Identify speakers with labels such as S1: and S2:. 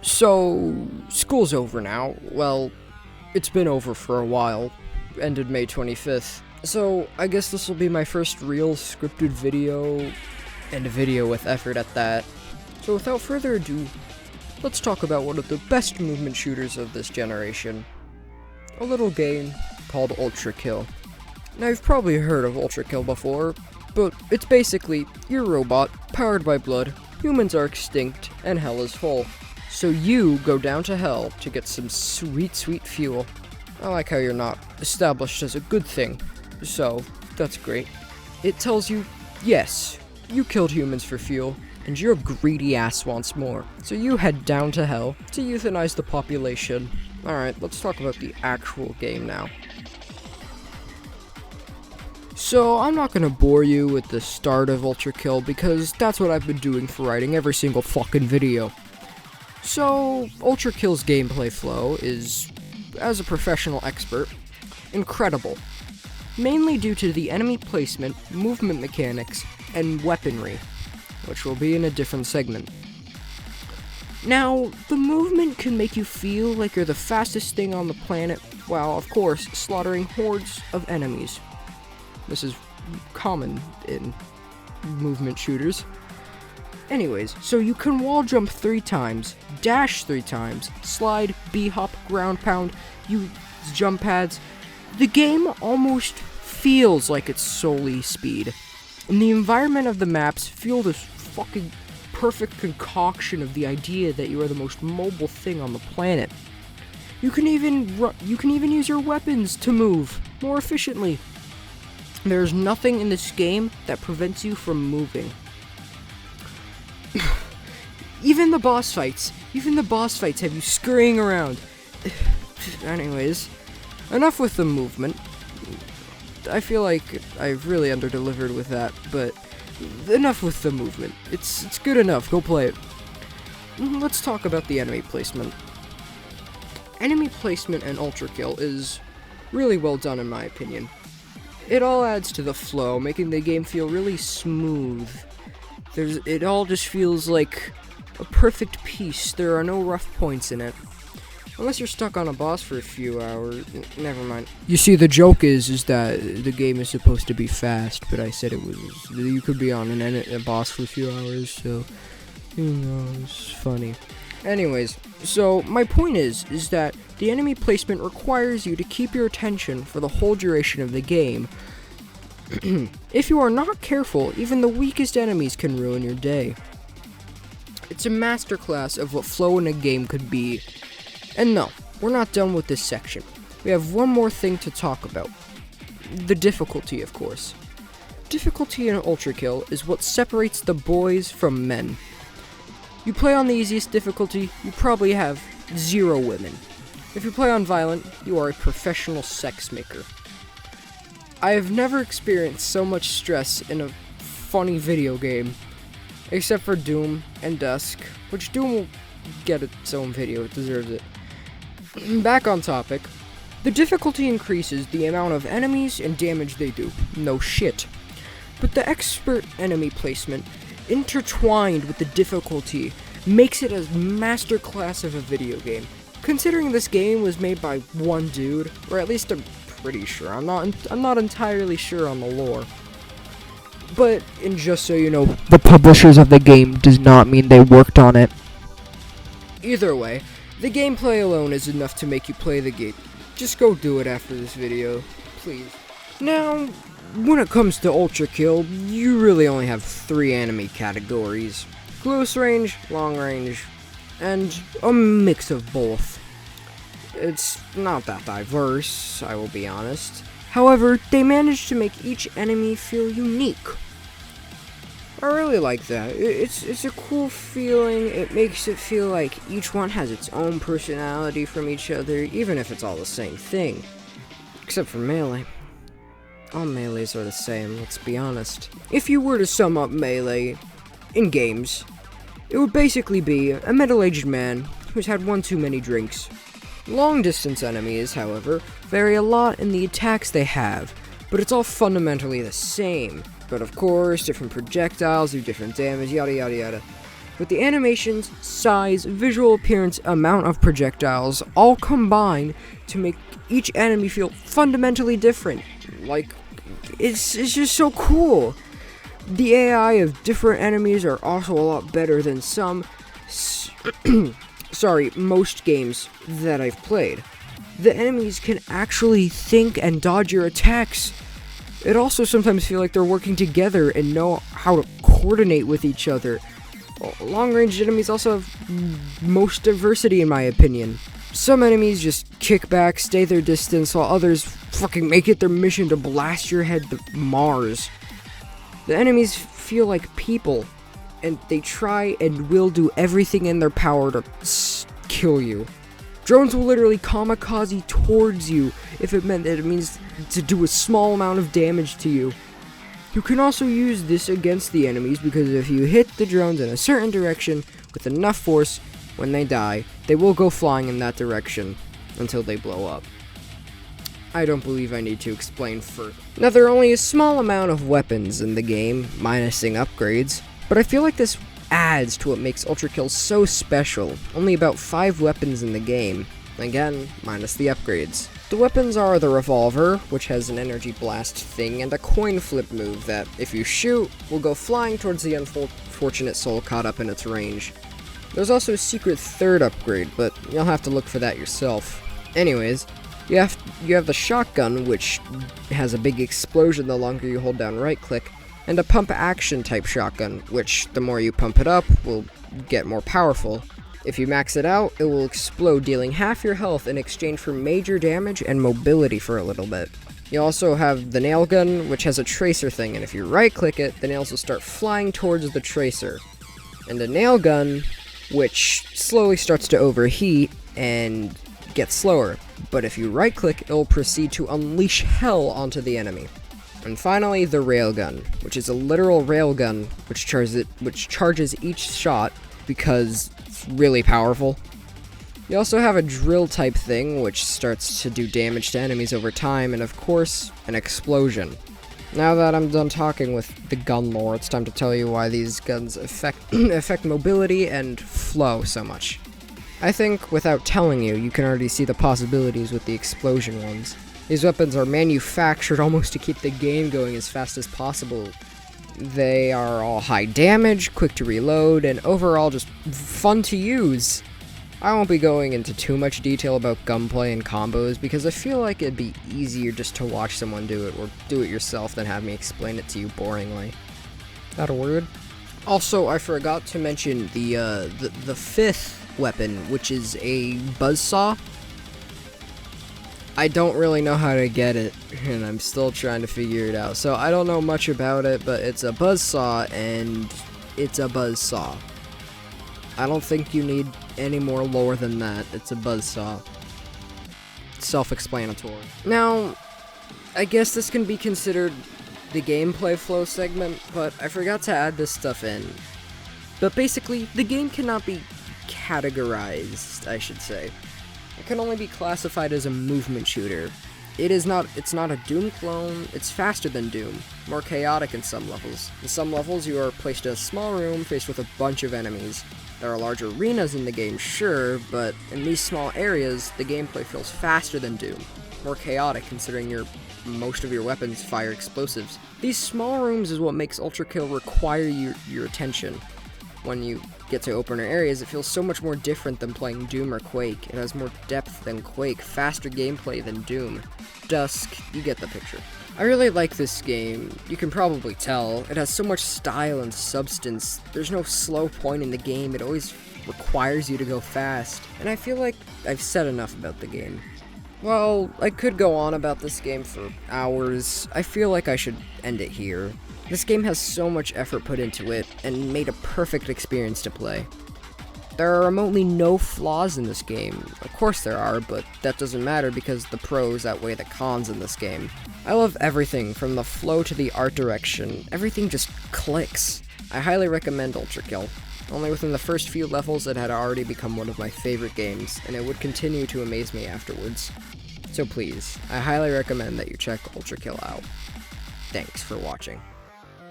S1: So, school's over now. Well, it's been over for a while. Ended May 25th. So, I guess this will be my first real scripted video, and a video with effort at that. So without further ado, let's talk about one of the best movement shooters of this generation. A little game called Ultrakill. Now you've probably heard of Ultrakill before, but it's basically your robot, powered by blood, humans are extinct, and hell is full. So you go down to hell to get some sweet, sweet fuel. I like how you're not established as a good thing, so that's great. It tells you, yes, you killed humans for fuel, and your greedy ass wants more. So you head down to hell to euthanize the population. Alright, let's talk about the actual game now. So, I'm not gonna bore you with the start of Ultrakill because that's what I've been doing for writing every single fucking video. So, Ultrakill's gameplay flow is, as a professional expert, incredible. Mainly due to the enemy placement, movement mechanics, and weaponry, which will be in a different segment. Now, the movement can make you feel like you're the fastest thing on the planet, while, of course, slaughtering hordes of enemies. This is common in movement shooters. Anyways, so you can wall jump 3 times, dash 3 times, slide, B-hop, ground pound, use jump pads. The game almost feels like it's solely speed. And the environment of the maps feel this fucking perfect concoction of the idea that you are the most mobile thing on the planet. You can even use your weapons to move more efficiently. There's nothing in this game that prevents you from moving. Even the boss fights have you scurrying around. Anyways, enough with the movement. I feel like I've really underdelivered with that, but enough with the movement. It's good enough, go play it. Let's talk about the enemy placement. Enemy placement in Ultrakill is really well done in my opinion. It all adds to the flow, making the game feel really smooth. It all just feels like a perfect piece. There are no rough points in it. Unless you're stuck on a boss for a few hours. Never mind. You see, the joke is that the game is supposed to be fast, but I said it was. You could be on a boss for a few hours, so it's funny. Anyways, so my point is that the enemy placement requires you to keep your attention for the whole duration of the game. If you are not careful, even the weakest enemies can ruin your day. It's a masterclass of what flow in a game could be. And no, we're not done with this section. We have one more thing to talk about. The difficulty, of course. Difficulty in Ultrakill is what separates the boys from men. You play on the easiest difficulty, you probably have 0 women. If you play on violent, you are a professional sex maker. I have never experienced so much stress in a funny video game, except for Doom and Dusk, which Doom will get its own video, it deserves it. Back on topic, the difficulty increases the amount of enemies and damage they do, no shit. But the expert enemy placement, intertwined with the difficulty, makes it a masterclass of a video game. Considering this game was made by one dude, or at least I'm pretty sure, I'm not entirely sure on the lore. But, and just so you know, the publishers of the game does not mean they worked on it. Either way, the gameplay alone is enough to make you play the game. Just go do it after this video, please. Now, when it comes to Ultrakill, you really only have 3 enemy categories. Close range, long range, and a mix of both. It's not that diverse, I will be honest. However, they managed to make each enemy feel unique. I really like that. It's a cool feeling. It makes it feel like each one has its own personality from each other, even if it's all the same thing. Except for Melee. All Melees are the same, let's be honest. If you were to sum up Melee in games, it would basically be a middle-aged man who's had one too many drinks. Long-distance enemies, however, vary a lot in the attacks they have, but it's all fundamentally the same. But of course, different projectiles do different damage, yada yada yada. But the animations, size, visual appearance, amount of projectiles all combine to make each enemy feel fundamentally different. Like, it's just so cool. The AI of different enemies are also a lot better than most games that I've played. The enemies can actually think and dodge your attacks. It also sometimes feels like they're working together and know how to coordinate with each other. Long-range enemies also have most diversity in my opinion. Some enemies just kick back, stay their distance, while others fucking make it their mission to blast your head to Mars. The enemies feel like people, and they try and will do everything in their power to kill you. Drones will literally kamikaze towards you if it meant that it means to do a small amount of damage to you. You can also use this against the enemies because if you hit the drones in a certain direction with enough force, when they die, they will go flying in that direction until they blow up. I don't believe I need to explain further. Now, there are only a small amount of weapons in the game, minusing upgrades, but I feel like this adds to what makes Ultrakill so special. Only about 5 weapons in the game, again, minus the upgrades. The weapons are the revolver, which has an energy blast thing, and a coin flip move that, if you shoot, will go flying towards the unfortunate soul caught up in its range. There's also a secret third upgrade, but you'll have to look for that yourself. Anyways, you have the shotgun, which has a big explosion the longer you hold down right click, and a pump action type shotgun, which the more you pump it up will get more powerful. If you max it out, it will explode, dealing half your health in exchange for major damage and mobility for a little bit. You also have the nail gun, which has a tracer thing, and if you right click it, the nails will start flying towards the tracer. And the nail gun, which slowly starts to overheat and get slower, but if you right click, it will proceed to unleash hell onto the enemy. And finally, the railgun, which is a literal railgun which charges each shot because it's really powerful. You also have a drill type thing which starts to do damage to enemies over time, and of course, an explosion. Now that I'm done talking with the gun lore, it's time to tell you why these guns affect mobility and flow so much. I think, without telling you, you can already see the possibilities with the explosion ones. These weapons are manufactured almost to keep the game going as fast as possible. They are all high damage, quick to reload, and overall just fun to use. I won't be going into too much detail about gunplay and combos because I feel like it'd be easier just to watch someone do it or do it yourself than have me explain it to you boringly. That a word? Also, I forgot to mention the fifth weapon, which is a buzzsaw. I don't really know how to get it, and I'm still trying to figure it out. So I don't know much about it, but it's a buzzsaw, and it's a buzzsaw. I don't think you need any more lore than that. It's a buzzsaw. Self-explanatory. Now, I guess this can be considered the gameplay flow segment, but I forgot to add this stuff in. But basically, the game cannot be categorized, I should say. It can only be classified as a movement shooter. It's not a Doom clone, it's faster than Doom, more chaotic in some levels. In some levels, you are placed in a small room faced with a bunch of enemies. There are large arenas in the game, sure, but in these small areas, the gameplay feels faster than Doom, more chaotic considering most of your weapons fire explosives. These small rooms is what makes Ultrakill require your attention. When you get to opener areas, it feels so much more different than playing Doom or Quake. It has more depth than Quake, faster gameplay than Doom. Dusk, you get the picture. I really like this game. You can probably tell. It has so much style and substance. There's no slow point in the game. It always requires you to go fast. And I feel like I've said enough about the game. Well, I could go on about this game for hours. I feel like I should end it here. This game has so much effort put into it, and made a perfect experience to play. There are remotely no flaws in this game. Of course there are, but that doesn't matter because the pros outweigh the cons in this game. I love everything, from the flow to the art direction. Everything just clicks. I highly recommend Ultrakill. Only within the first few levels it had already become one of my favorite games, and it would continue to amaze me afterwards. So please, I highly recommend that you check Ultrakill out. Thanks for watching.